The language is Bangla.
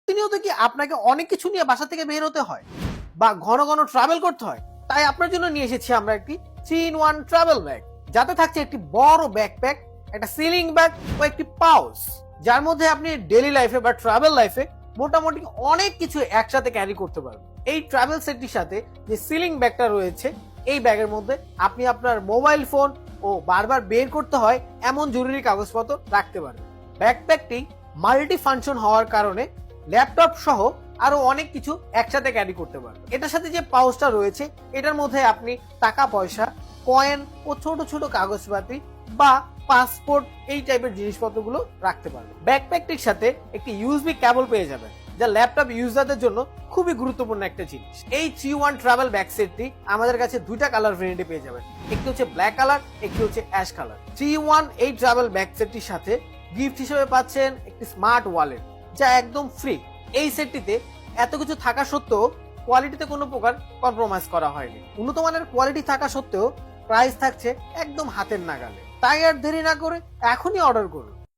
প্রতিনিয়ত কি আপনাকে অনেক কিছু নিয়ে বাসা থেকে বের হতে হয় বা ঘন ঘন ট্রাভেল করতে হয়? তাই আপনার জন্য নিয়ে এসেছি আমরা একটি 3-in-1 ট্রাভেল ব্যাগ, যাতে থাকছে একটি বড় ব্যাকপ্যাক, একটা সিলিং ব্যাগ ও একটি পাউচ, যার মধ্যে আপনি ডেইলি লাইফে বা ট্রাভেল লাইফে মোটামুটি অনেক কিছু একসাথে ক্যারি করতে পারবেন। এই ট্রাভেল সেটটির সাথে যে সিলিং ব্যাগটা রয়েছে, এই ব্যাগের মধ্যে আপনি আপনার মোবাইল ফোন ও বারবার বের করতে হয় এমন জরুরি কাগজপত্র রাখতে পারবেন। ব্যাকপ্যাকটি মাল্টি ফাংশন হওয়ার কারণে ল্যাপটপ সহ আরো অনেক কিছু একসাথে ক্যারি করতে পারবেন। এটার সাথে যে পাউচটা রয়েছে, এটার মধ্যে আপনি টাকা পয়সা, কয়েন ও ছোট ছোট কাগজপাতি বা পাসপোর্ট এই টাইপের জিনিসপত্রগুলো রাখতে পারবেন। ব্যাকপ্যাকটির সাথে একটি ইউএসবি কেবল পেয়ে যাবেন, যা ল্যাপটপ ইউজারদের জন্য খুবই গুরুত্বপূর্ণ একটা জিনিস। এই 3-in-1 ট্রাভেল ব্যাগ সেটটি আমাদের কাছে দুইটা কালার ভেরিয়েন্টে পেয়ে যাবেন, একটি হচ্ছে ব্ল্যাক কালার, একটি হচ্ছে অ্যাশ কালার। 3-in-1 এই ট্রাভেল ব্যাগ সেটটির সাথে গিফট হিসেবে পাচ্ছেন একটি স্মার্ট ওয়ালেট, যা একদম ফ্রি। এই সেটটিতে এত কিছু থাকা সত্ত্বেও কোয়ালিটিতে কোনো প্রকার কম্প্রোমাইজ করা হয়নি। উন্নত মানের কোয়ালিটি থাকা সত্ত্বেও প্রাইস থাকছে একদম হাতের নাগালে। তাই আর দেরি না করে এখনই অর্ডার করুন।